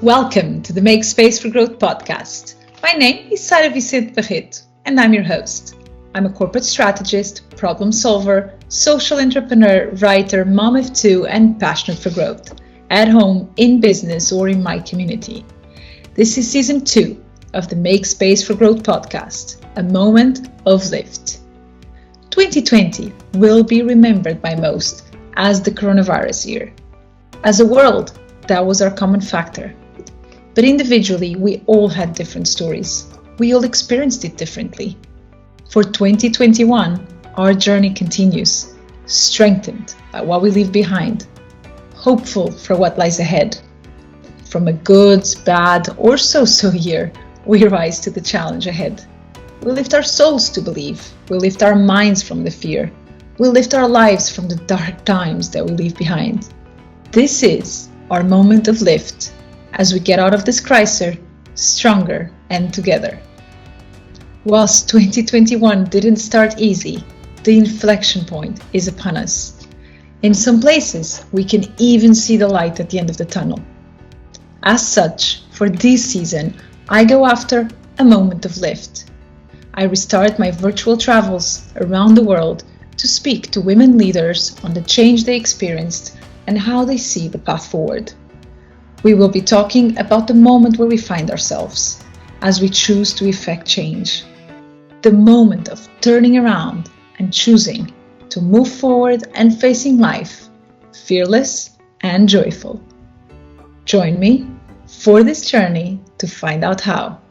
Welcome to the Make Space for Growth podcast. My name is Sara Vicente Barreto, and I'm your host. I'm a corporate strategist, problem solver, social entrepreneur, writer, mom of two, and passionate for growth, at home, in business, or in my community. This is season 2 of the Make Space for Growth podcast, a moment of lift. 2020 will be remembered by most as the coronavirus year. As a world, that was our common factor. But individually, we all had different stories. We all experienced it differently. For 2021, our journey continues, strengthened by what we leave behind, hopeful for what lies ahead. From a good, bad, or so-so year, we rise to the challenge ahead. We lift our souls to believe. We lift our minds from the fear. We lift our lives from the dark times that we leave behind. This is our moment of lift as we get out of this crisis stronger and together. Whilst 2021 didn't start easy, the inflection point is upon us. In some places, we can even see the light at the end of the tunnel. As such, for this season, I go after a moment of lift. I restart my virtual travels around the world to speak to women leaders on the change they experienced and how they see the path forward. We will be talking about the moment where we find ourselves as we choose to effect change. The moment of turning around and choosing to move forward and facing life, fearless and joyful. Join me for this journey to find out how,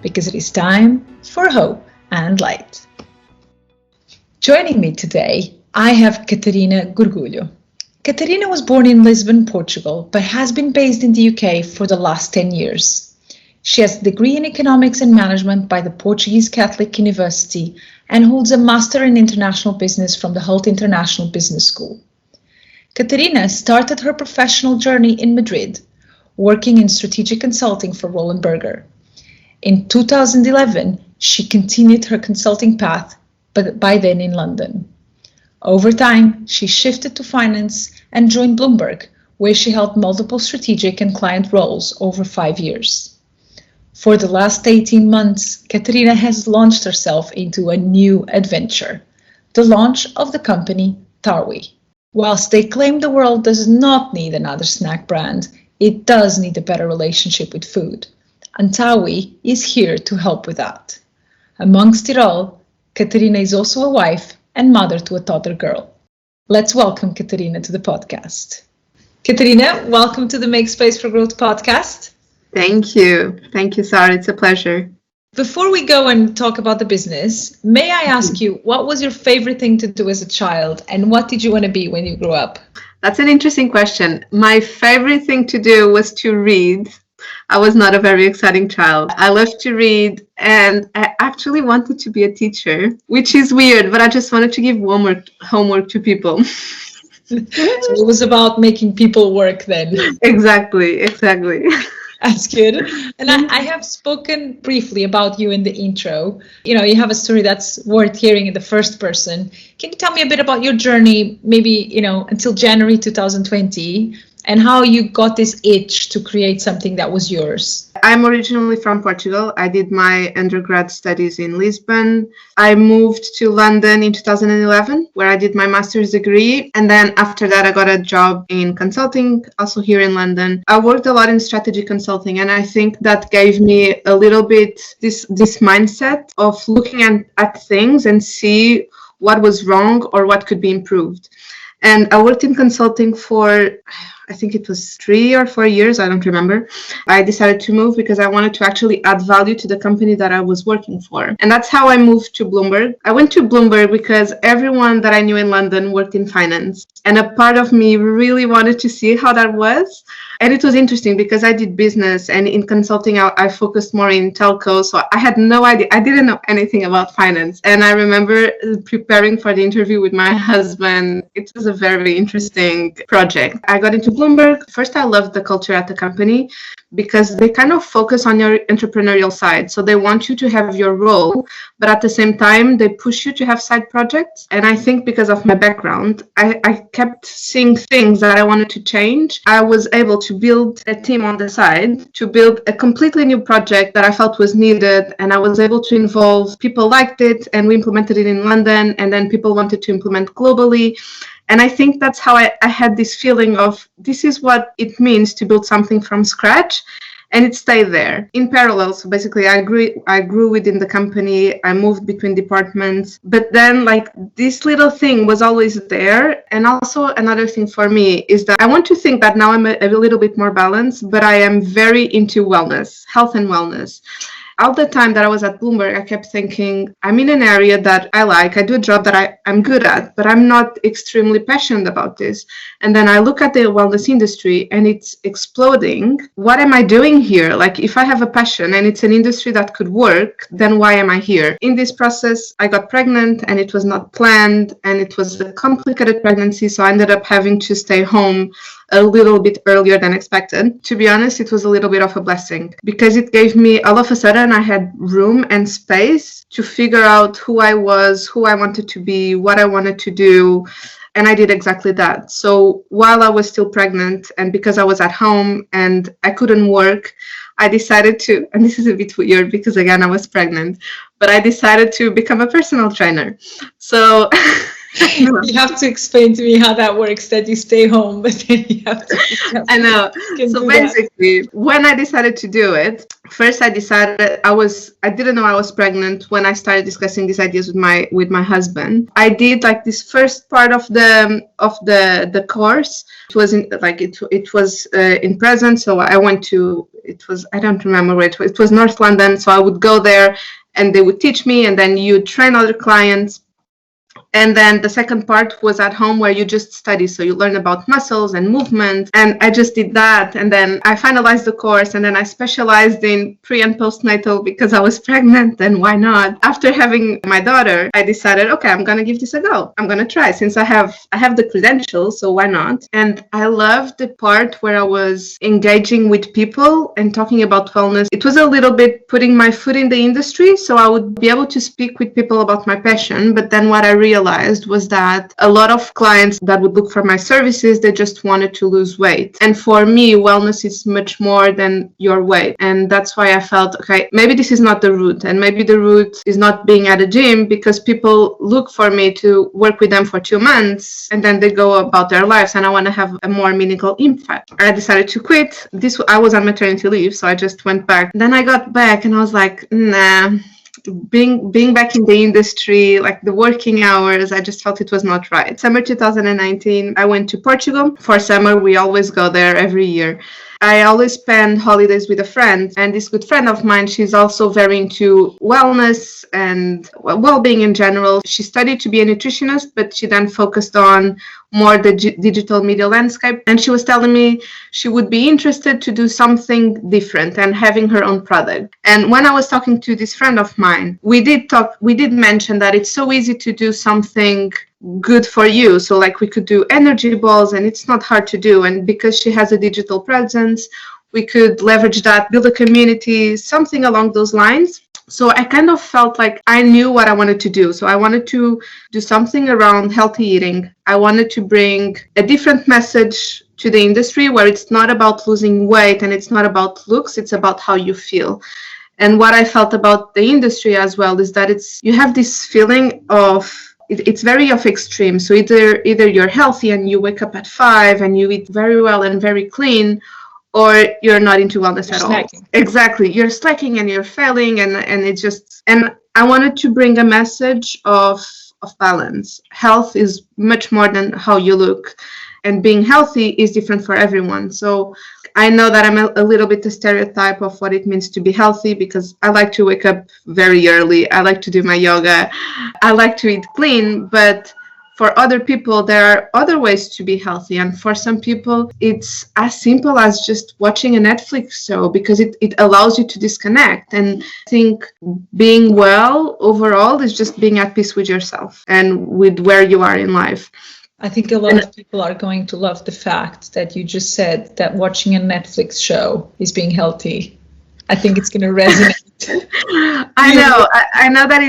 because it is time for hope and light. Joining me today, I have Catarina Gorgulho. Catarina was born in Lisbon, Portugal, but has been based in the UK for the last 10 years. She has a degree in economics and management by the Portuguese Catholic University and holds a master in international business from the Hult International Business School. Catarina started her professional journey in Madrid, working in strategic consulting for Roland Berger. In 2011, she continued her consulting path, but by then in London. Over time, she shifted to finance and joined Bloomberg, where she held multiple strategic and client roles over 5 years. For the last 18 months, Catarina has launched herself into a new adventure, the launch of the company Tarwi. Whilst they claim the world does not need another snack brand, it does need a better relationship with food, and Tarwi is here to help with that. Amongst it all, Catarina is also a wife and mother to a toddler girl. Let's welcome Catarina to the podcast. Catarina, welcome to the Make Space for Growth podcast. Thank you. Thank you, Sarah. It's a pleasure. Before we go and talk about the business, may I ask you, what was your favorite thing to do as a child and what did you want to be when you grew up? That's an interesting question. My favorite thing to do was to read. I was not a very exciting child. I loved to read and I actually wanted to be a teacher, which is weird, but I just wanted to give homework to people. So it was about making people work then. Exactly. That's good. And I have spoken briefly about you in the intro. You have a story that's worth hearing in the first person. Can you tell me a bit about your journey, maybe, until January 2020, and how you got this itch to create something that was yours? I'm originally from Portugal. I did my undergrad studies in Lisbon. I moved to London in 2011, where I did my master's degree. And then after that, I got a job in consulting, also here in London. I worked a lot in strategy consulting, and I think that gave me a little bit this mindset of looking at things and see what was wrong or what could be improved. And I worked in consulting for, I think it was 3 or 4 years, I don't remember. I decided to move because I wanted to actually add value to the company that I was working for. And that's how I moved to Bloomberg. I went to Bloomberg because everyone that I knew in London worked in finance. And a part of me really wanted to see how that was. And it was interesting because I did business, and in consulting, I focused more in telco. So I had no idea. I didn't know anything about finance. And I remember preparing for the interview with my husband. It was a very interesting project. I got into Bloomberg, first I loved the culture at the company because they kind of focus on your entrepreneurial side. So they want you to have your role, but at the same time, they push you to have side projects. And I think because of my background, I kept seeing things that I wanted to change. I was able to build a team on the side, to build a completely new project that I felt was needed. And I was able to involve people liked it, and we implemented it in London, and then people wanted to implement globally. And I think that's how I had this feeling of this is what it means to build something from scratch, and it stayed there. In parallel, so basically I grew within the company, I moved between departments, but then like this little thing was always there. And also another thing for me is that I want to think that now I'm a little bit more balanced, but I am very into wellness, health and wellness. All the time that I was at Bloomberg, I kept thinking, I'm in an area that I like. I do a job that I'm good at, but I'm not extremely passionate about this. And then I look at the wellness industry and it's exploding. What am I doing here? Like, if I have a passion and it's an industry that could work, then why am I here? In this process, I got pregnant and it was not planned, and it was a complicated pregnancy. So I ended up having to stay home a little bit earlier than expected. To be honest, it was a little bit of a blessing because it gave me, all of a sudden, I had room and space to figure out who I was, who I wanted to be, what I wanted to do. And I did exactly that. So while I was still pregnant, and because I was at home and I couldn't work, I decided to, and this is a bit weird because again, I was pregnant, but I decided to become a personal trainer. So you have to explain to me how that works, that you stay home, but then you have to. I know. So basically, when I decided to do it, first I decided I didn't know I was pregnant when I started discussing these ideas with my husband. I did like this first part of the course. It was in present, so I went to, I don't remember where it was North London. So I would go there and they would teach me, and then you train other clients. And then the second part was at home, where you just study. So you learn about muscles and movement. And I just did that. And then I finalized the course. And then I specialized in pre and postnatal because I was pregnant. And why not? After having my daughter, I decided, okay, I'm going to give this a go. I'm going to try, since I have the credentials. So why not? And I loved the part where I was engaging with people and talking about wellness. It was a little bit putting my foot in the industry. So I would be able to speak with people about my passion. But then what I realized was that a lot of clients that would look for my services, they just wanted to lose weight. And for me, wellness is much more than your weight. And that's why I felt, okay, maybe this is not the route. And maybe the route is not being at a gym, because people look for me to work with them for 2 months and then they go about their lives. And I want to have a more meaningful impact. I decided to quit. I was on maternity leave, so I just went back. Then I got back and I was like, nah. Being back in the industry, like the working hours, I just felt it was not right. Summer 2019, I went to Portugal. For summer, we always go there every year. I always spend holidays with a friend, and this good friend of mine, she's also very into wellness and well-being in general. She studied to be a nutritionist, but she then focused on more the digital media landscape. And she was telling me she would be interested to do something different and having her own product. And when I was talking to this friend of mine, we did mention that it's so easy to do something good for you. So like we could do energy balls, and it's not hard to do. And because she has a digital presence, we could leverage that, build a community, something along those lines. So I kind of felt like I knew what I wanted to do. So I wanted to do something around healthy eating. I wanted to bring a different message to the industry, where it's not about losing weight and it's not about looks, it's about how you feel. And what I felt about the industry as well is that you have this feeling of, it's very of extreme. So either you're healthy and you wake up at 5 and you eat very well and very clean, or you're not into wellness at all. Exactly. You're slacking and you're failing, and it's just, and I wanted to bring a message of balance. Health is much more than how you look, and being healthy is different for everyone. So I know that I'm a little bit the stereotype of what it means to be healthy, because I like to wake up very early. I like to do my yoga. I like to eat clean, but for other people, there are other ways to be healthy. And for some people, it's as simple as just watching a Netflix show, because it allows you to disconnect. And I think being well overall is just being at peace with yourself and with where you are in life. I think a lot of people are going to love the fact that you just said that watching a Netflix show is being healthy. I think it's going to resonate. I know. I know that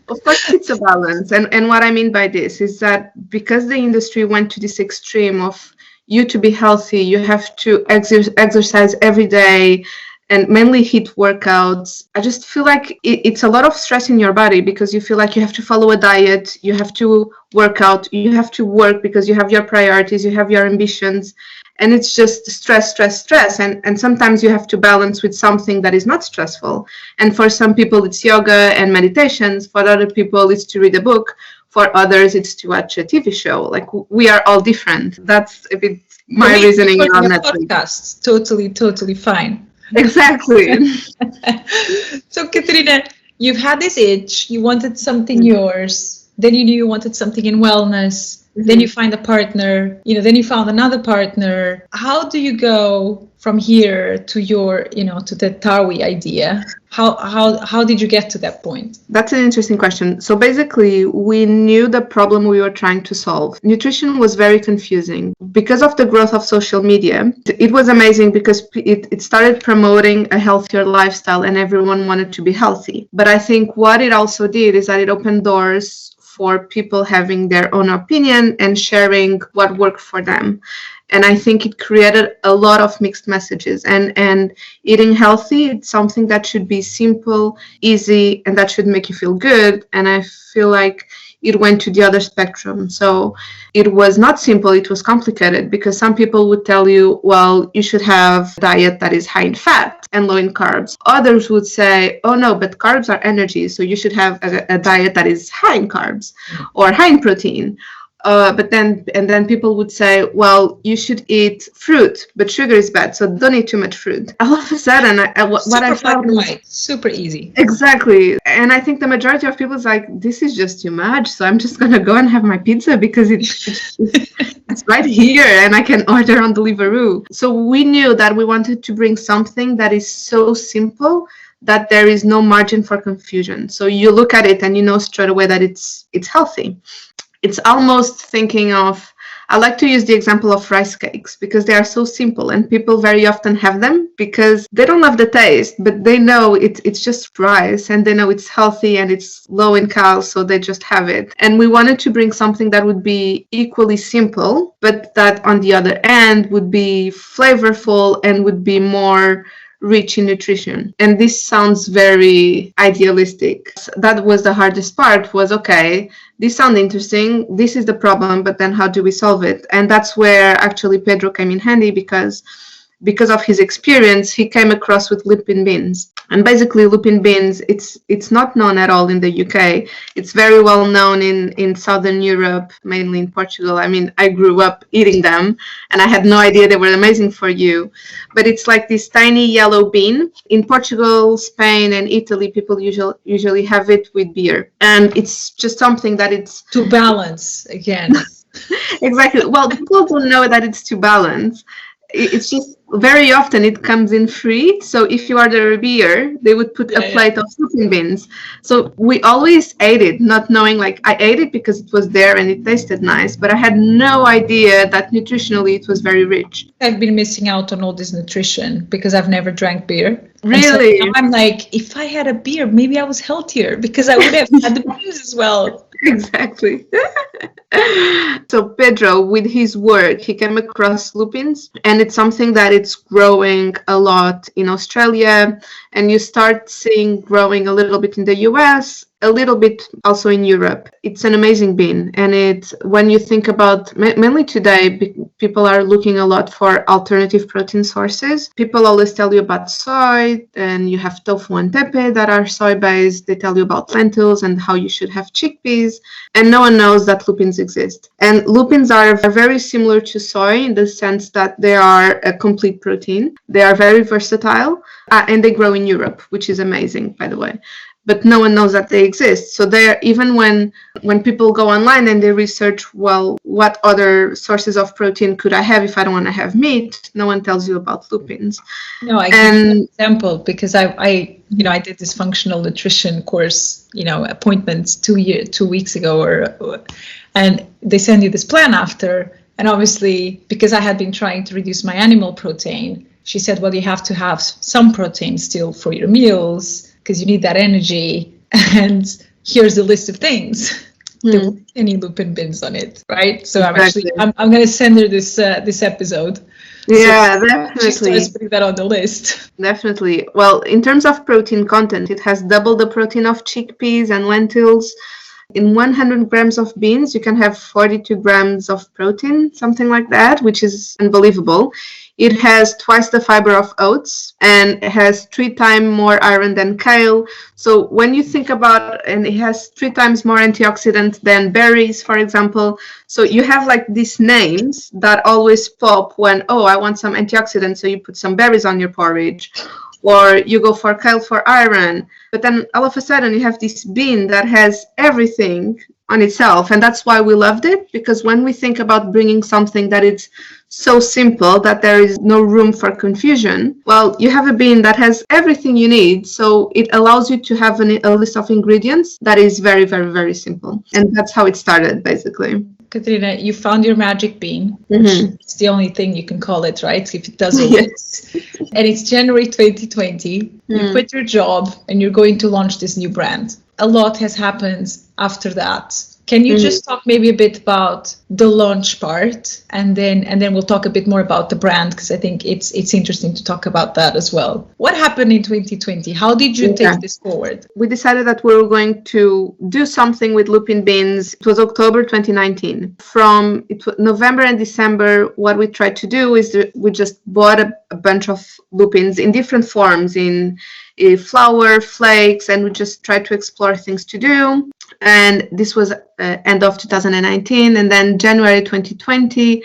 of course, it's a balance. And what I mean by this is that because the industry went to this extreme of you to be healthy, you have to exercise every day and mainly HIIT workouts. I just feel like it's a lot of stress in your body because you feel like you have to follow a diet, you have to work out, you have to work because you have your priorities, you have your ambitions. And it's just stress. And sometimes you have to balance with something that is not stressful. And for some people, it's yoga and meditations. For other people, it's to read a book. For others, it's to watch a TV show. Like, we are all different. That's a bit my reasoning on Netflix. Podcast. Totally fine. Exactly. So, Catarina, you've had this itch. You wanted something yours. Then you knew you wanted something in wellness. Then you find a partner, then you found another partner. How do you go from here to your, to the Tarwi idea? How did you get to that point? That's an interesting question. So basically, we knew the problem we were trying to solve. Nutrition was very confusing. Because of the growth of social media, it was amazing because it started promoting a healthier lifestyle and everyone wanted to be healthy. But I think what it also did is that it opened doors for people having their own opinion and sharing what worked for them. And I think it created a lot of mixed messages. And eating healthy, it's something that should be simple, easy, and that should make you feel good. And I feel like it went to the other spectrum. So it was not simple, it was complicated because some people would tell you, well, you should have a diet that is high in fat and low in carbs. Others would say, oh no, but carbs are energy, so you should have a diet that is high in carbs or high in protein. But then people would say, well, you should eat fruit, but sugar is bad, so don't eat too much fruit. All of a sudden, what I found was super easy. Exactly. And I think the majority of people is like, this is just too much, so I'm just going to go and have my pizza because it's right here and I can order on Deliveroo. So we knew that we wanted to bring something that is so simple that there is no margin for confusion. So you look at it and you know straight away that it's healthy. It's almost thinking of, I like to use the example of rice cakes because they are so simple and people very often have them because they don't love the taste, but they know it's just rice and they know it's healthy and it's low in calories, so they just have it. And we wanted to bring something that would be equally simple, but that on the other end would be flavorful and would be more rich in nutrition. And this sounds very idealistic. That was the hardest part, was okay, this sounds interesting, this is the problem, but then how do we solve it? And that's where actually Pedro came in handy because of his experience, he came across with Lupin Beans. And basically Lupin Beans, it's not known at all in the UK. It's very well known in Southern Europe, mainly in Portugal. I mean, I grew up eating them and I had no idea they were amazing for you. But it's like this tiny yellow bean. In Portugal, Spain and Italy, people usually have it with beer. And it's just something that it's... To balance, again. Exactly. Well, people don't know that it's to balance. It's just very often it comes in free. So if you order a beer, they would put a plate of Lupin Beans. So we always ate it, not knowing, like, I ate it because it was there and it tasted nice, but I had no idea that nutritionally it was very rich. I've been missing out on all this nutrition because I've never drank beer. Really? So I'm like, if I had a beer, maybe I was healthier because I would have had the beans as well. Exactly. So Pedro, with his work, he came across lupins, and it's something that it's growing a lot in Australia, and you start seeing growing a little bit in the US, a little bit also in Europe. It's an amazing bean, and it's, when you think about, mainly today, people are looking a lot for alternative protein sources. People always tell you about soy, and you have tofu and tepe that are soy-based. They tell you about lentils and how you should have chickpeas, and no one knows that lupins exist. And lupins are very similar to soy in the sense that they are a complete protein. They are very versatile, and they grow in Europe, which is amazing, by the way. But no one knows that they exist. So they're, even when people go online and they research, well, what other sources of protein could I have if I don't want to have meat? No one tells you about lupins. No, I give you an example because I did this functional nutrition course, appointments 2 weeks ago, And they send you this plan after. And obviously, because I had been trying to reduce my animal protein, she said, well, you have to have some protein still for your meals because you need that energy. And here's a list of things. There weren't any Lupin Beans on it, right? So I'm going to send her this episode. Yeah, so definitely. She starts putting that on the list. Definitely. Well, in terms of protein content, it has double the protein of chickpeas and lentils. In 100 grams of beans, you can have 42 grams of protein, something like that, which is unbelievable. It has twice the fiber of oats, and it has 3 times more iron than kale. So when you think about, and it has 3 times more antioxidant than berries, for example. So you have like these names that always pop when, oh, I want some antioxidants, so you put some berries on your porridge. Or you go for kale for iron, but then all of a sudden you have this bean that has everything on itself. And that's why we loved it, because when we think about bringing something that is so simple that there is no room for confusion, well, you have a bean that has everything you need. So it allows you to have a list of ingredients that is very, very, very simple. And that's how it started, basically. Catarina, you found your magic bean. It's the only thing you can call it, right? If it does all this. And it's January 2020. You quit your job and you're going to launch this new brand. A lot has happened after that. Can you just talk maybe a bit about the launch part, and then we'll talk a bit more about the brand, because I think it's interesting to talk about that as well. What happened in 2020? How did you take this forward? We decided that we were going to do something with Lupin Beans. It was October 2019. From November and December, what we tried to do is we just bought a bunch of lupins in different forms, in flour, flakes, and we just tried to explore things to do. And this was end of 2019, and then January 2020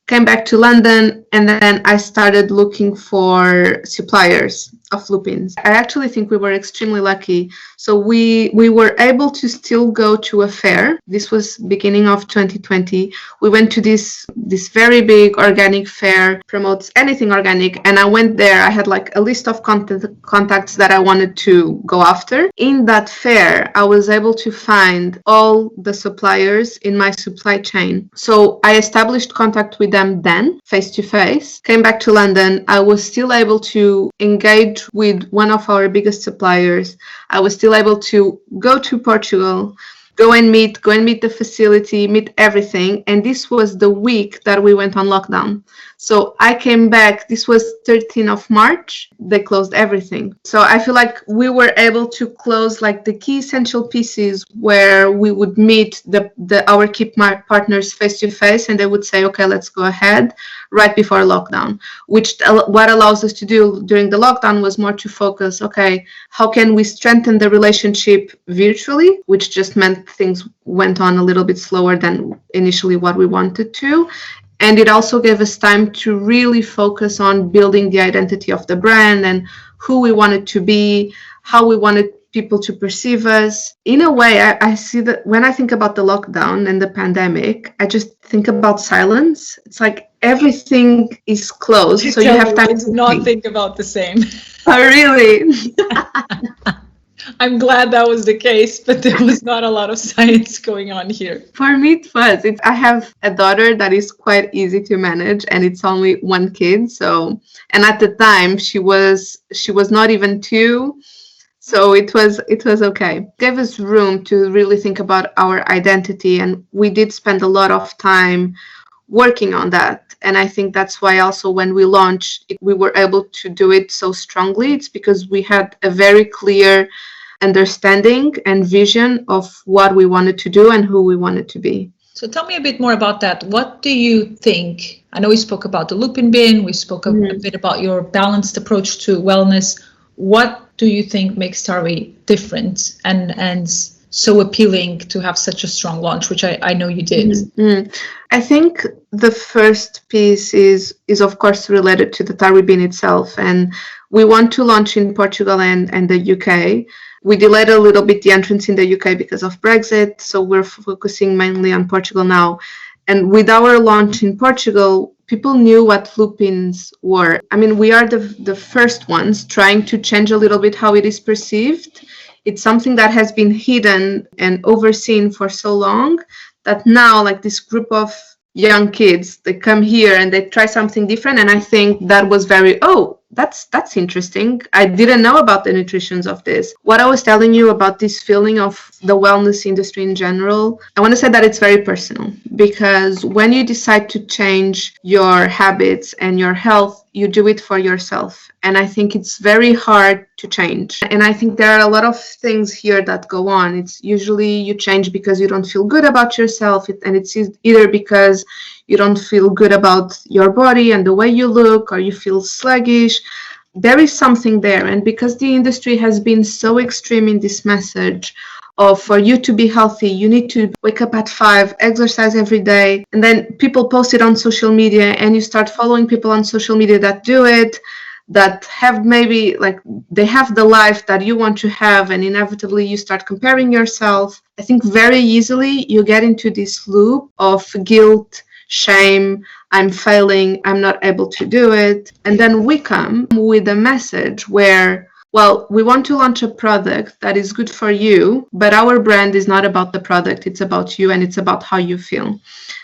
came back to London, and then I started looking for suppliers of lupins. I actually think we were extremely lucky. So we were able to still go to a fair. This was beginning of 2020. We went to this very big organic fair, promotes anything organic, and I went there. I had like a list of contacts that I wanted to go after. In that fair, I was able to find all the suppliers in my supply chain. So I established contact with them then, face to face, came back to London. I was still able to engage with one of our biggest suppliers. I was still able to go to Portugal, go and meet the facility, meet everything. And this was the week that we went on lockdown. So I came back, this was 13th of March, they closed everything. So I feel like we were able to close like the key essential pieces where we would meet our key partners face to face, and they would say, okay, let's go ahead, right before lockdown, which what allows us to do during the lockdown was more to focus, okay, how can we strengthen the relationship virtually, which just meant things went on a little bit slower than initially what we wanted to. And it also gave us time to really focus on building the identity of the brand and who we wanted to be, how we wanted people to perceive us. In a way, I see that when I think about the lockdown and the pandemic, I just think about silence. It's like everything is closed, so you have time to not think about the same. Oh, really? I'm glad that was the case, but there was not a lot of science going on here. For me, it was. I have a daughter that is quite easy to manage, and it's only one kid. So, and at the time, she was not even 2. So it was okay. It gave us room to really think about our identity, and we did spend a lot of time working on that. And I think that's why also when we launched, we were able to do it so strongly. It's because we had a very clear understanding and vision of what we wanted to do and who we wanted to be. So tell me a bit more about that. What do you think? I know we spoke about the Lupin Bin, we spoke a bit about your balanced approach to wellness. What do you think makes Tarwi different and so appealing to have such a strong launch, which I know you did? I think the first piece is of course related to the Tarwi bean itself, and we want to launch in Portugal and the UK. We delayed a little bit the entrance in the UK because of Brexit, so we're focusing mainly on Portugal now. And with our launch in Portugal, people knew what lupins were. I mean, we are the first ones trying to change a little bit how it is perceived. It's something that has been hidden and overseen for so long that now like this group of young kids, they come here and they try something different. And I think that was very, that's interesting. I didn't know about the nutritions of this. What I was telling you about this feeling of the wellness industry in general, I want to say that it's very personal, because when you decide to change your habits and your health, you do it for yourself. And I think it's very hard to change. And I think there are a lot of things here that go on. It's usually you change because you don't feel good about yourself. And it's either because you don't feel good about your body and the way you look, or you feel sluggish. There is something there. And because the industry has been so extreme in this message of for you to be healthy, you need to wake up at 5, exercise every day. And then people post it on social media, and you start following people on social media that do it, that have maybe like they have the life that you want to have, and inevitably you start comparing yourself. I think very easily you get into this loop of guilt, shame, I'm failing, I'm not able to do it. And then we come with a message where, well, we want to launch a product that is good for you, but our brand is not about the product, it's about you, and it's about how you feel.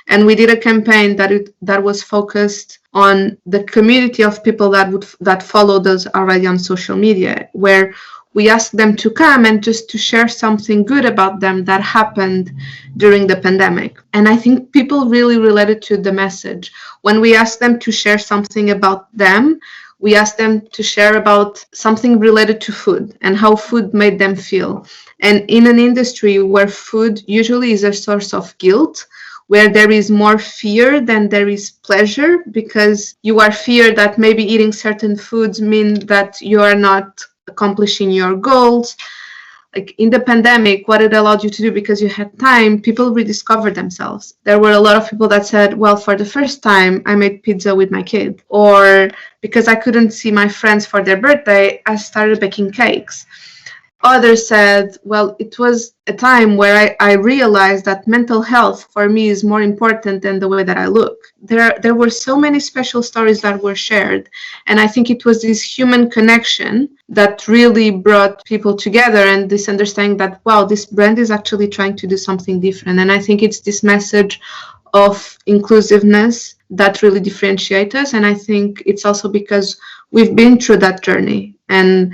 And we did a campaign that was focused on the community of people that followed us already on social media, where we asked them to come and just to share something good about them that happened during the pandemic. And I think people really related to the message. When we asked them to share something about them, we asked them to share about something related to food and how food made them feel. And in an industry where food usually is a source of guilt, where there is more fear than there is pleasure, because you are feared that maybe eating certain foods mean that you are not accomplishing your goals. Like in the pandemic, what it allowed you to do, because you had time, people rediscovered themselves. There were a lot of people that said, well, for the first time, I made pizza with my kid. Or because I couldn't see my friends for their birthday, I started baking cakes. Others said, well, it was a time where I realized that mental health for me is more important than the way that I look. There were so many special stories that were shared. And I think it was this human connection that really brought people together, and this understanding that, wow, this brand is actually trying to do something different. And I think it's this message of inclusiveness that really differentiates us. And I think it's also because we've been through that journey. And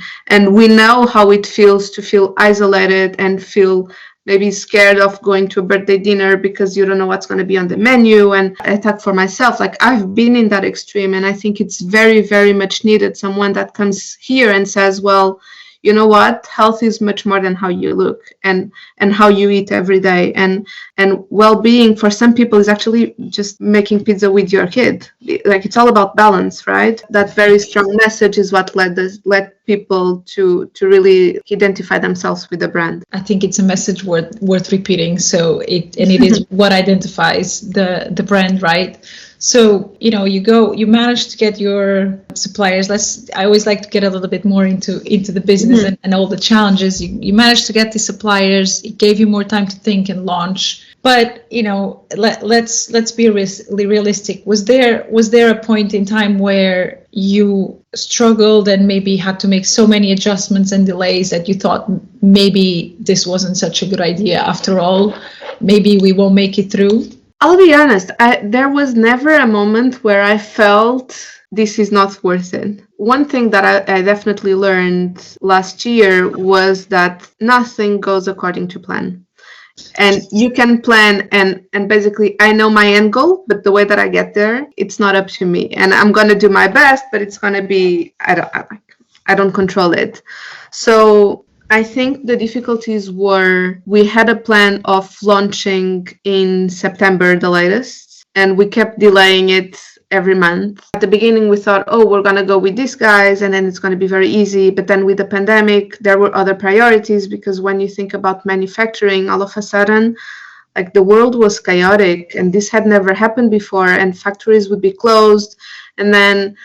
we know how it feels to feel isolated and feel maybe scared of going to a birthday dinner because you don't know what's going to be on the menu. And I talk for myself, like I've been in that extreme, and I think it's very, very much needed someone that comes here and says, well, you know what, health is much more than how you look and how you eat every day. And well-being for some people is actually just making pizza with your kid. Like it's all about balance, right? That very strong message is what led people to really identify themselves with the brand. I think it's a message worth repeating. So it is what identifies the brand, right? So, you manage to get your suppliers. I always like to get a little bit more into the business and all the challenges. You managed to get the suppliers. It gave you more time to think and launch. But, let's be realistic. Was there a point in time where you struggled and maybe had to make so many adjustments and delays that you thought maybe this wasn't such a good idea after all? Maybe we won't make it through? I'll be honest, there was never a moment where I felt this is not worth it. One thing that I definitely learned last year was that nothing goes according to plan. And you can plan and basically I know my end goal, but the way that I get there, it's not up to me. And I'm going to do my best, but it's going to be, I don't control it. So I think the difficulties were we had a plan of launching in September, the latest, and we kept delaying it every month. At the beginning, we thought, we're going to go with these guys and then it's going to be very easy. But then with the pandemic, there were other priorities, because when you think about manufacturing, all of a sudden, like the world was chaotic and this had never happened before, and factories would be closed. And then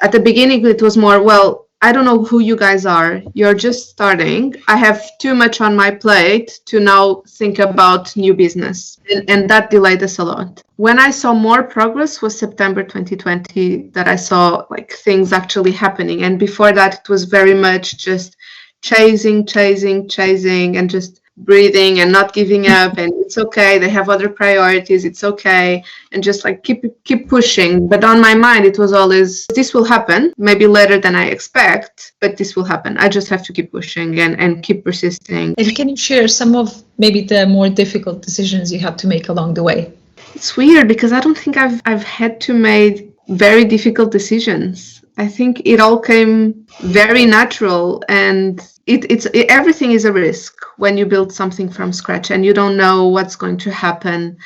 at the beginning, it was more, well, I don't know who you guys are. You're just starting. I have too much on my plate to now think about new business. And that delayed us a lot. When I saw more progress was September 2020, that I saw like things actually happening. And before that, it was very much just chasing and just breathing and not giving up, and it's okay, they have other priorities, it's okay, and just like keep pushing. But on my mind it was always, this will happen, maybe later than I expect, but this will happen. I just have to keep pushing and keep persisting. And can you share some of maybe the more difficult decisions you had to make along the way? It's weird because I don't think I've had to make very difficult decisions. I think it all came very natural, and everything is a risk when you build something from scratch and you don't know what's going to happen.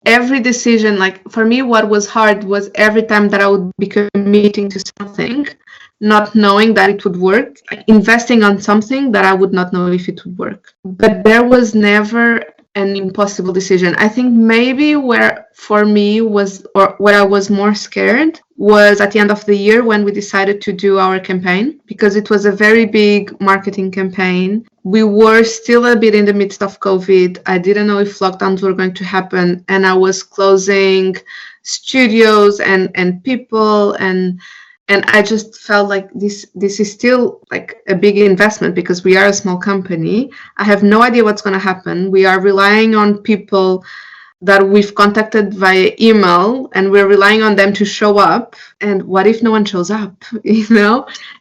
Every decision, like for me, what was hard was every time that I would be committing to something, not knowing that it would work, like investing on something that I would not know if it would work. But there was never an impossible decision. I think maybe where for me was, or where I was more scared, was at the end of the year when we decided to do our campaign, because it was a very big marketing campaign. We were still a bit in the midst of COVID. I didn't know if lockdowns were going to happen, and I was closing studios and people, and I just felt like this is still like a big investment because we are a small company. I have no idea what's going to happen. We are relying on people that we've contacted via email, and we're relying on them to show up. And what if no one shows up,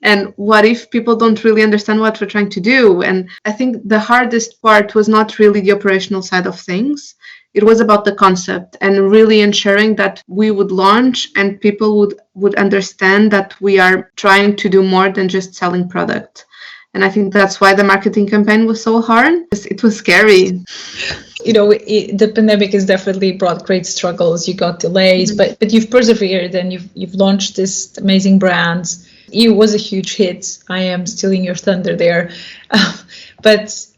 And what if people don't really understand what we're trying to do? And I think the hardest part was not really the operational side of things. It was about the concept and really ensuring that we would launch and people would understand that we are trying to do more than just selling product. And I think that's why the marketing campaign was so hard. It was scary. The pandemic has definitely brought great struggles. You got delays, but you've persevered and you've launched this amazing brands. It was a huge hit. I am stealing your thunder there.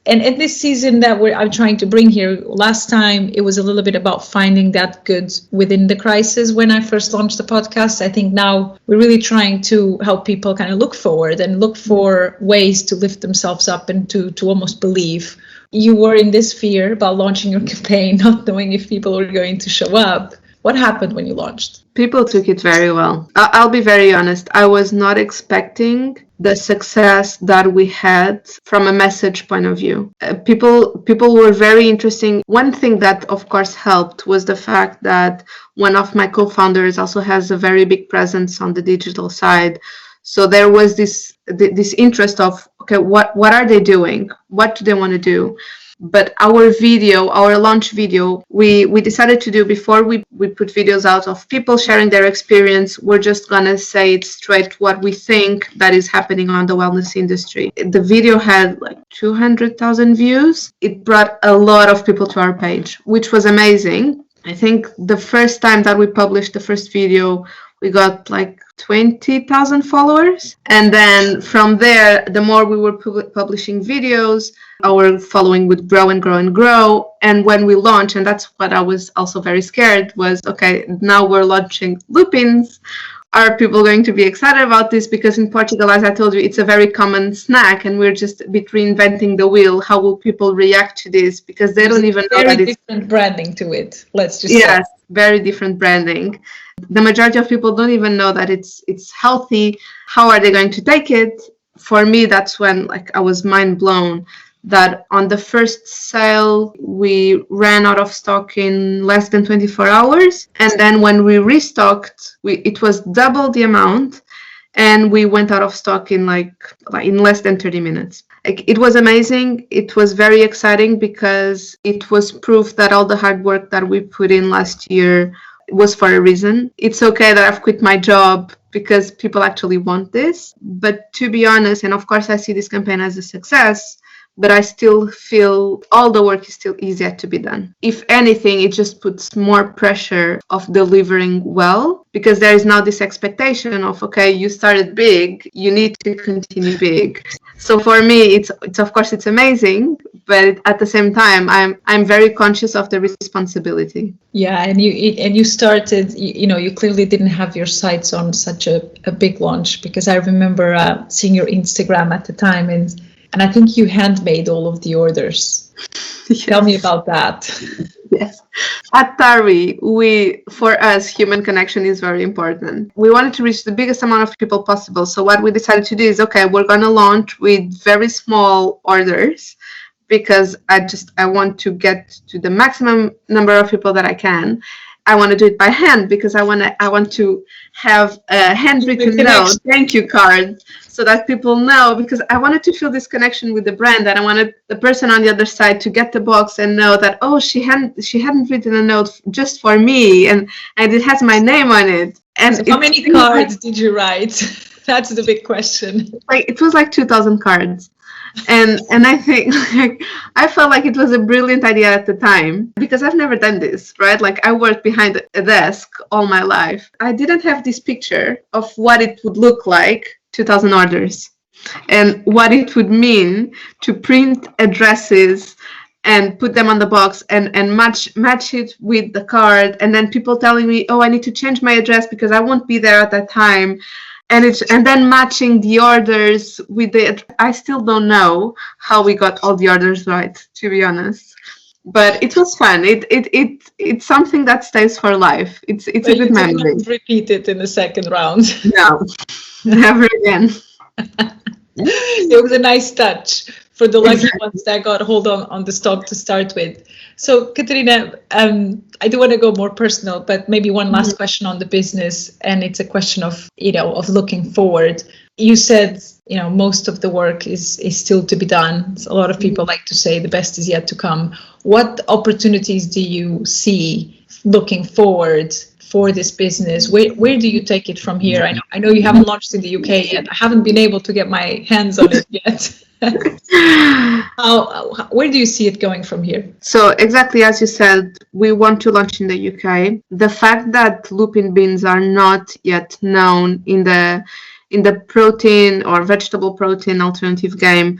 And this season that I'm trying to bring here, last time it was a little bit about finding that good within the crisis when I first launched the podcast. I think now we're really trying to help people kind of look forward and look for ways to lift themselves up and to almost believe. You were in this fear about launching your campaign, not knowing if people were going to show up. What happened when you launched? People took it very well. I'll be very honest. I was not expecting the success that we had from a message point of view. People were very interesting. One thing that, of course, helped was the fact that one of my co-founders also has a very big presence on the digital side. So there was this interest of, okay, what are they doing? What do they want to do? But our launch video, we decided to do before we put videos out of people sharing their experience. We're just going to say it straight what we think that is happening on the wellness industry. The video had like 200,000 views. It brought a lot of people to our page, which was amazing. I think the first time that we published the first video, we got like 20,000 followers. And then from there, the more we were publishing videos, our following would grow and grow and grow. And when we launched, and that's what I was also very scared, was, okay, now we're launching Lupins. Are people going to be excited about this? Because in Portugal, as I told you, it's a very common snack, and we're just a bit reinventing the wheel. How will people react to this? Because they don't even know that it's different branding to it. Let's just say. Very different branding. The majority of people don't even know that it's healthy. How are they going to take it? For me, that's when I was mind blown that on the first sale, we ran out of stock in less than 24 hours. And then when we restocked, it was double the amount, and we went out of stock in less than 30 minutes. It was amazing. It was very exciting because it was proof that all the hard work that we put in last year was for a reason. It's okay that I've quit my job because people actually want this. But to be honest, and of course I see this campaign as a success, but I still feel all the work is yet to be done. If anything, it just puts more pressure of delivering well, because there is now this expectation of, okay, you started big, you need to continue big. So for me, it's of course it's amazing, but at the same time, I'm very conscious of the responsibility. Yeah, and you started, you clearly didn't have your sights on such a big launch, because I remember seeing your Instagram at the time, and I think you handmade all of the orders. Yes. Tell me about that. Yes. At Tarwi, for us, human connection is very important. We wanted to reach the biggest amount of people possible. So what we decided to do is, okay, we're going to launch with very small orders, because I want to get to the maximum number of people that I can. I want to do it by hand because I want to have a handwritten note, thank you card, so that people know, because I wanted to feel this connection with the brand, and I wanted the person on the other side to get the box and know that, oh, she hadn't written a note just for me, and it has my name on it. And so how many cards did you write? That's the big question. It was like 2,000 cards. And I think I felt like it was a brilliant idea at the time, because I've never done this, right? Like, I worked behind a desk all my life. I didn't have this picture of what it would look like, 2,000 orders, and what it would mean to print addresses and put them on the box and match it with the card, and then people telling me, oh, I need to change my address because I won't be there at that time. And then matching the orders with I still don't know how we got all the orders right, to be honest. But it was fun. It's something that stays for life. It's a good memory. Repeat it in the second round. No, never again. It was a nice touch for the lucky ones that got hold on the stock to start with. So, Catarina, I do want to go more personal, but maybe one last question on the business, and it's a question of looking forward. You said, most of the work is still to be done. A lot of people like to say the best is yet to come. What opportunities do you see looking forward for this business? Where do you take it from here? I know you haven't launched in the UK yet. I haven't been able to get my hands on it yet. Where do you see it going from here? So exactly as you said, we want to launch in the UK. The fact that Lupin Beans are not yet known in the protein or vegetable protein alternative game,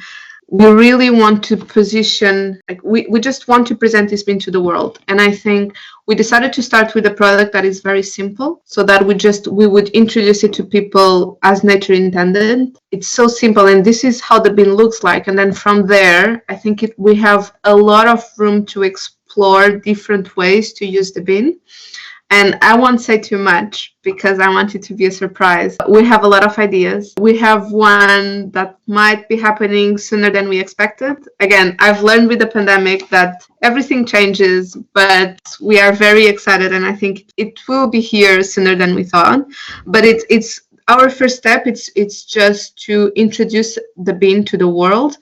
we really want to position, we just want to present this bean to the world. And I think we decided to start with a product that is very simple, so that we would introduce it to people as nature intended. It's so simple, and this is how the bean looks like. And then from there, I think we have a lot of room to explore different ways to use the bean. And I won't say too much because I want it to be a surprise. We have a lot of ideas. We have one that might be happening sooner than we expected. Again, I've learned with the pandemic that everything changes, but we are very excited, and I think it will be here sooner than we thought. But it's our first step. It's just to introduce the bean to the world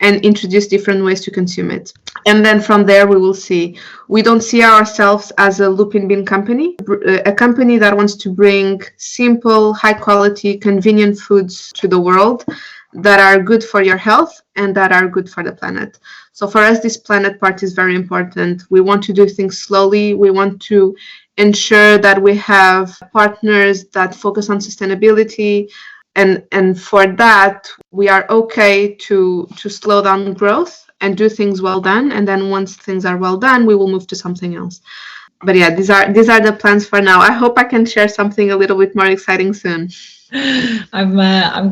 and introduce different ways to consume it. And then from there, we will see. We don't see ourselves as a Lupin Bean company, a company that wants to bring simple, high quality, convenient foods to the world that are good for your health and that are good for the planet. So for us, this planet part is very important. We want to do things slowly. We want to ensure that we have partners that focus on sustainability. And for that, we are okay to slow down growth and do things well done. And then once things are well done, we will move to something else. But yeah, these are the plans for now. I hope I can share something a little bit more exciting soon. I'm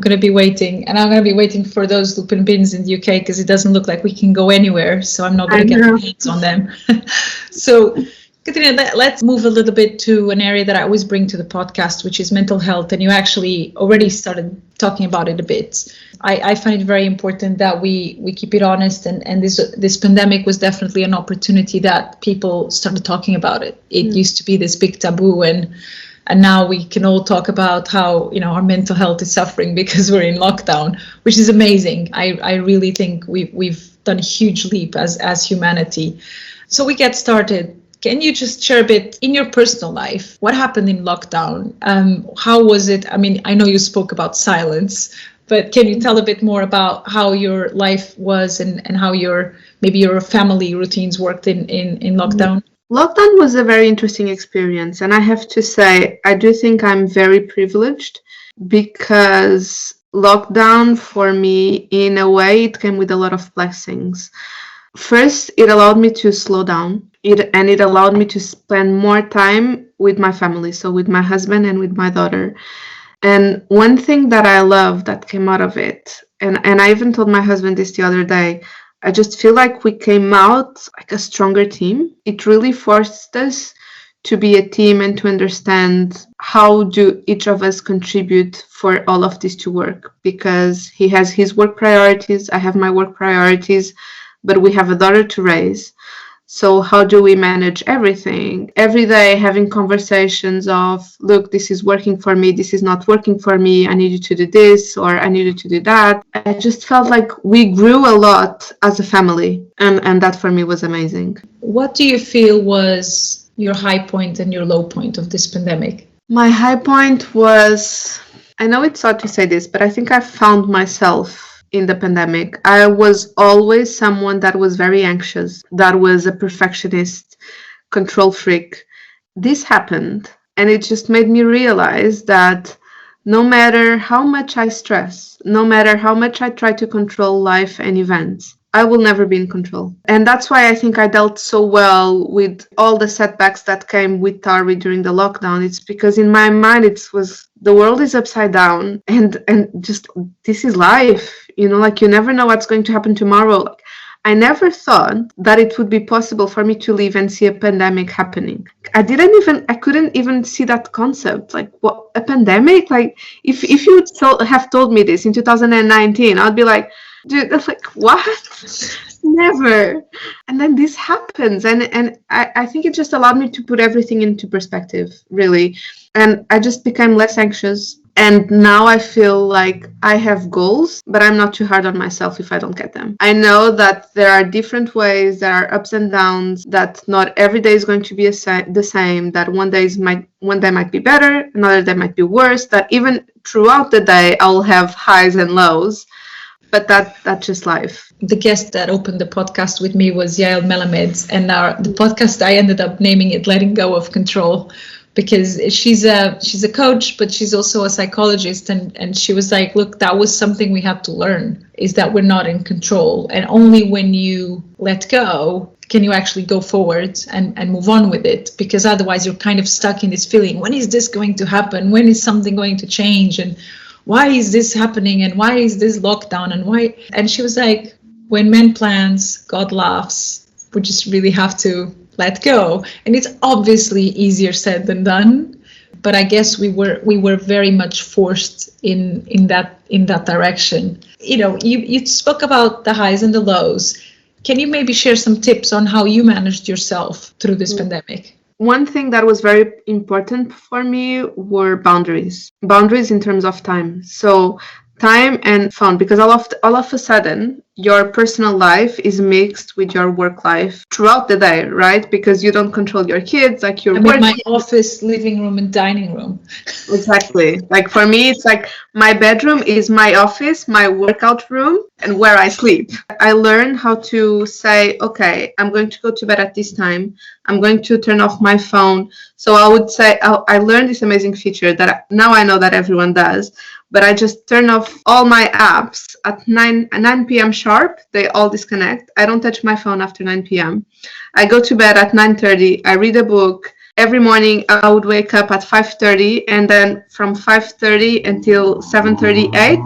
going to be waiting, and I'm going to be waiting for those Lupin Beans in the UK, because it doesn't look like we can go anywhere. So I'm not going to get my hands on them. So, Catarina, let's move a little bit to an area that I always bring to the podcast, which is mental health. And you actually already started talking about it a bit. I find it very important that we keep it honest. And this pandemic was definitely an opportunity that people started talking about it. It used to be this big taboo, and now we can all talk about how our mental health is suffering because we're in lockdown, which is amazing. I really think we've done a huge leap as humanity. So we get started. Can you just share a bit in your personal life? What happened in lockdown? How was it? I mean, I know you spoke about silence, but can you tell a bit more about how your life was and how your family routines worked in lockdown? Lockdown was a very interesting experience. And I have to say, I do think I'm very privileged, because lockdown for me, in a way, it came with a lot of blessings. First, it allowed me to slow down. It allowed me to spend more time with my family, so with my husband and with my daughter. And one thing that I love that came out of it, and I even told my husband this the other day, I just feel like we came out like a stronger team. It really forced us to be a team and to understand how do each of us contribute for all of this to work, because he has his work priorities, I have my work priorities. but we have a daughter to raise. So how do we manage everything? Every day having conversations of, look, this is working for me, this is not working for me, I need you to do this, or I need you to do that. I just felt like we grew a lot as a family, and that for me was amazing. What do you feel was your high point and your low point of this pandemic? My high point was, I know it's hard to say this, but I think I found myself in the pandemic. I was always someone that was very anxious, that was a perfectionist, control freak. This happened, and it just made me realize that no matter how much I stress, no matter how much I try to control life and events, I will never be in control. And that's why I think I dealt so well with all the setbacks that came with Tarwi during the lockdown. It's because in my mind it was, the world is upside down, and just, this is life, like you never know what's going to happen tomorrow. Like, I never thought that it would be possible for me to live and see a pandemic happening. I couldn't even see that concept. Like, what, a pandemic? Like, if you have told me this in 2019, I'd be like, dude, that's like, what? Never. And then this happens, and I think it just allowed me to put everything into perspective, really. And I just became less anxious. And now I feel like I have goals, but I'm not too hard on myself if I don't get them. I know that there are different ways, there are ups and downs, that not every day is going to be the same, that one day might be better, another day might be worse, that even throughout the day I'll have highs and lows. But that's just life. The guest that opened the podcast with me was Yael Melamed, and the podcast, I ended up naming it Letting Go of Control, because she's a coach, but she's also a psychologist, and she was like, look, that was something we had to learn, is that we're not in control, and only when you let go can you actually go forward and move on with it, because otherwise you're kind of stuck in this feeling, when is this going to happen, when is something going to change, and why is this happening, and why is this lockdown, and why? And she was like, when man plans, God laughs. We just really have to let go. And it's obviously easier said than done, but I guess we were very much forced in that direction. You spoke about the highs and the lows. Can you maybe share some tips on how you managed yourself through this pandemic? One thing that was very important for me were boundaries in terms of time. So time and fun, because all of a sudden your personal life is mixed with your work life throughout the day, right? Because you don't control your kids, like you're working. My office, living room, and dining room. Exactly. Like for me, it's like my bedroom is my office, my workout room, and where I sleep. I learned how to say, okay, I'm going to go to bed at this time. I'm going to turn off my phone. So I would say, I learned this amazing feature that now I know that everyone does, but I just turn off all my apps at 9 p.m. sharp. They all disconnect. I don't touch my phone after 9 p.m. I go to bed at 9:30. I read a book. Every morning I would wake up at 5:30, and then from 5:30 until 7:38,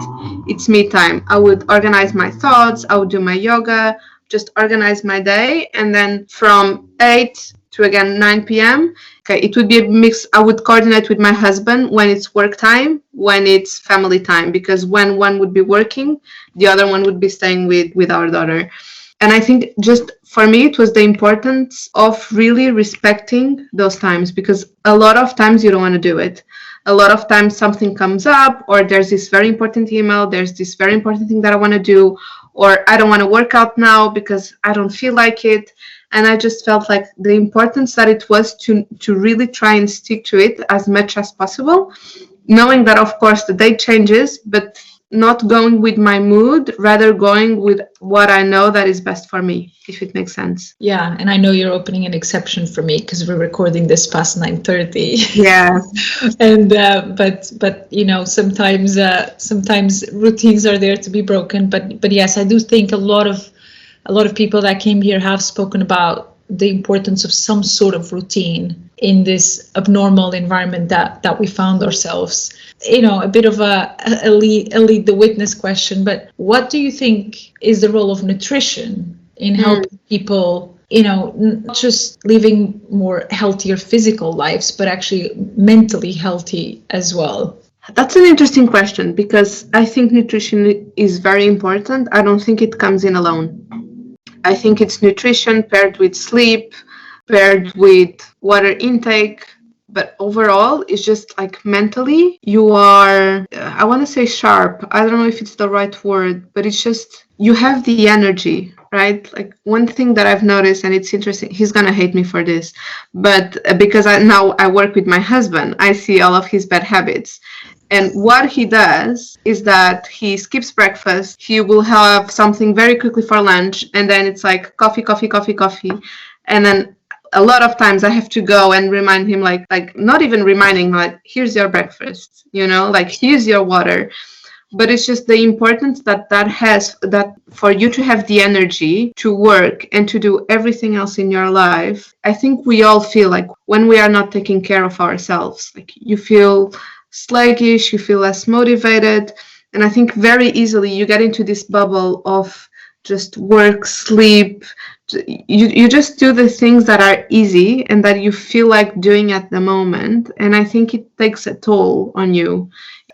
it's me time. I would organize my thoughts. I would do my yoga, just organize my day. And then from 8 to again 9 p.m. Okay, it would be a mix. I would coordinate with my husband when it's work time, when it's family time, because when one would be working, the other one would be staying with our daughter. And I think just for me, it was the importance of really respecting those times, because a lot of times you don't want to do it. A lot of times something comes up, or there's this very important email, there's this very important thing that I want to do, or I don't want to work out now because I don't feel like it. And I just felt like the importance that it was to really try and stick to it as much as possible, knowing that, of course, the day changes, but not going with my mood, rather going with what I know that is best for me, if it makes sense. Yeah, and I know you're opening an exception for me because we're recording this past 9:30. Yeah. And but sometimes routines are there to be broken. But yes, I do think a lot of people that came here have spoken about the importance of some sort of routine in this abnormal environment that we found ourselves. A bit of a lead the witness question, but what do you think is the role of nutrition in helping people, not just living more healthier physical lives, but actually mentally healthy as well? That's an interesting question, because I think nutrition is very important. I don't think it comes in alone. I think it's nutrition paired with sleep, paired with water intake. But overall, it's just like mentally, you are, I want to say sharp. I don't know if it's the right word, but it's just, you have the energy, right? Like one thing that I've noticed, and it's interesting, he's going to hate me for this, but because now I work with my husband, I see all of his bad habits. And what he does is that he skips breakfast. He will have something very quickly for lunch. And then it's like coffee, coffee, coffee, coffee. And then a lot of times I have to go and remind him, like not even reminding, like, here's your breakfast, like here's your water. But it's just the importance that has, that for you to have the energy to work and to do everything else in your life. I think we all feel like when we are not taking care of ourselves, like you feel sluggish, you feel less motivated. And I think very easily you get into this bubble of just work, sleep. You just do the things that are easy and that you feel like doing at the moment. And I think it takes a toll on you.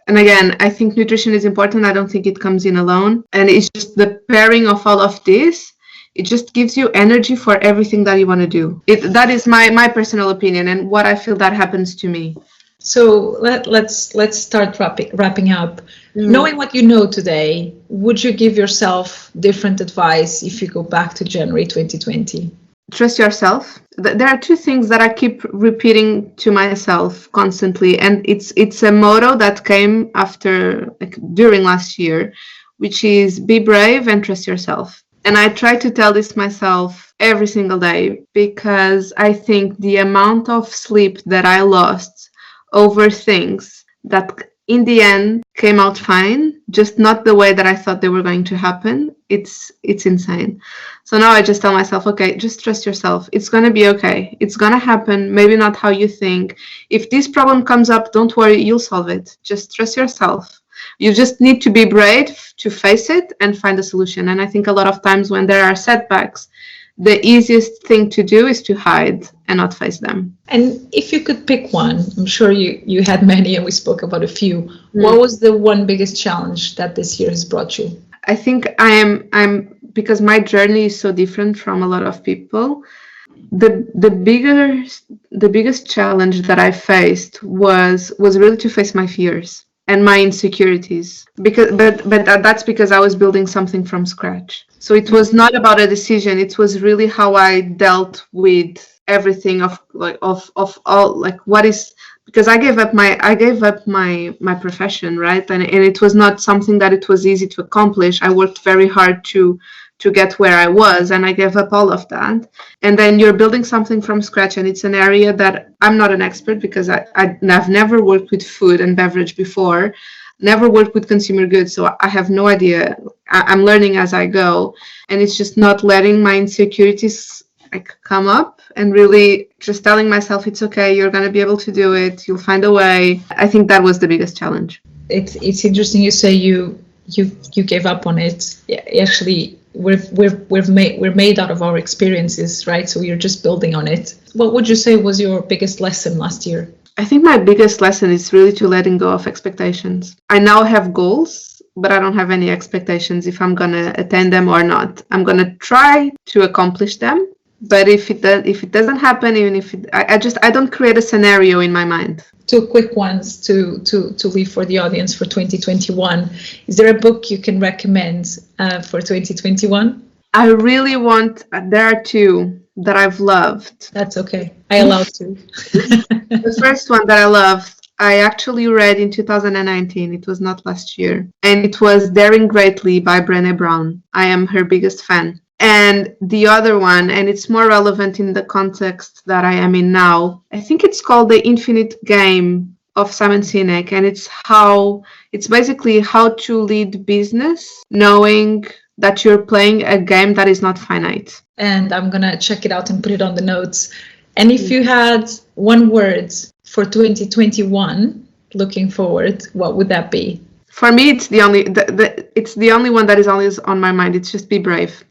And again, I think nutrition is important. I don't think it comes in alone. And it's just the pairing of all of this. It just gives you energy for everything that you want to do. That is my personal opinion and what I feel that happens to me. So let's start wrapping up. Knowing what you know today, would you give yourself different advice if you go back to January 2020? Trust yourself. There are two things that I keep repeating to myself constantly, and it's a motto that came after, like, during last year, which is be brave and trust yourself. And I try to tell this myself every single day, because I think the amount of sleep that I lost over things that in the end came out fine, just not the way that I thought they were going to happen, it's insane. So now I just tell myself, okay, just trust yourself. It's going to be okay. It's going to happen. Maybe not how you think. If this problem comes up, don't worry, you'll solve it. Just trust yourself. You just need to be brave to face it and find a solution. And I think a lot of times when there are setbacks, the easiest thing to do is to hide and not face them. And if you could pick one, I'm sure you had many and we spoke about a few. What was the one biggest challenge that this year has brought you? I think I'm because my journey is so different from a lot of people. The biggest challenge that I faced was really to face my fears and my insecurities, but that's because I was building something from scratch. So it was not about a decision. It was really how I dealt with everything of all, like, what is, because I gave up my profession, right? And it was not something that it was easy to accomplish. I worked very hard to get where I was, and I gave up all of that. And then you're building something from scratch, and it's an area that I'm not an expert, because I've never worked with food and beverage before, never worked with consumer goods, so I have no idea. I'm learning as I go, and it's just not letting my insecurities come up and really just telling myself it's okay, you're going to be able to do it, you'll find a way. I think that was the biggest challenge. It's interesting you say you gave up on it. Actually, we're made out of our experiences, right? So you're just building on it. What would you say was your biggest lesson last year? I think my biggest lesson is really to letting go of expectations. I now have goals, but I don't have any expectations if I'm going to attain them or not. I'm going to try to accomplish them, but if it doesn't happen, even if I don't create a scenario in my mind. Two quick ones to leave for the audience for 2021. Is there a book you can recommend for 2021? I really want, there are two that I've loved. That's okay. I allow to. The first one that I loved, I actually read in 2019. It was not last year. And it was Daring Greatly by Brené Brown. I am her biggest fan. And the other one, and it's more relevant in the context that I am in now, I think it's called The Infinite Game of Simon Sinek. And it's basically how to lead business knowing that you're playing a game that is not finite. And I'm going to check it out and put it on the notes. And if you had one word for 2021, looking forward, what would that be? For me, it's the only one that is always on my mind. It's just be brave.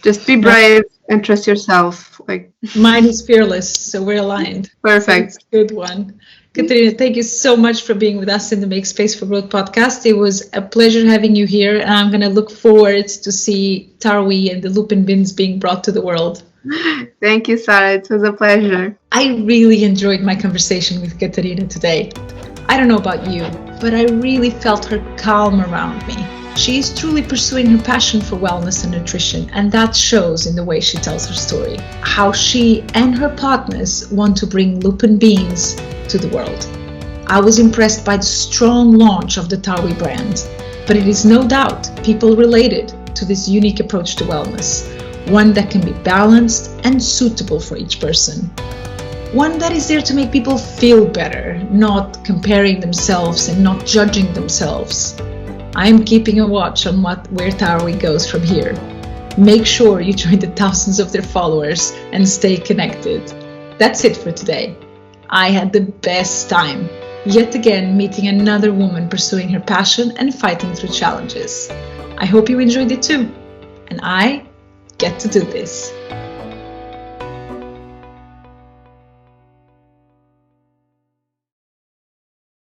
Just be brave and trust yourself. Like, mine is fearless, so we're aligned. Perfect. So good one. Catarina, thank you so much for being with us in the Make Space for Growth podcast. It was a pleasure having you here, and I'm going to look forward to see Tarwi and the Lupin Beans being brought to the world. Thank you, Sarah. It was a pleasure. I really enjoyed my conversation with Catarina today. I don't know about you, but I really felt her calm around me. She is truly pursuing her passion for wellness and nutrition, and that shows in the way she tells her story. How she and her partners want to bring Lupin Beans to the world. I was impressed by the strong launch of the Tarwi brand, but it is no doubt people related to this unique approach to wellness, one that can be balanced and suitable for each person. One that is there to make people feel better, not comparing themselves and not judging themselves. I am keeping a watch on where Tarwi goes from here. Make sure you join the thousands of their followers and stay connected. That's it for today. I had the best time, yet again meeting another woman pursuing her passion and fighting through challenges. I hope you enjoyed it too. And I get to do this.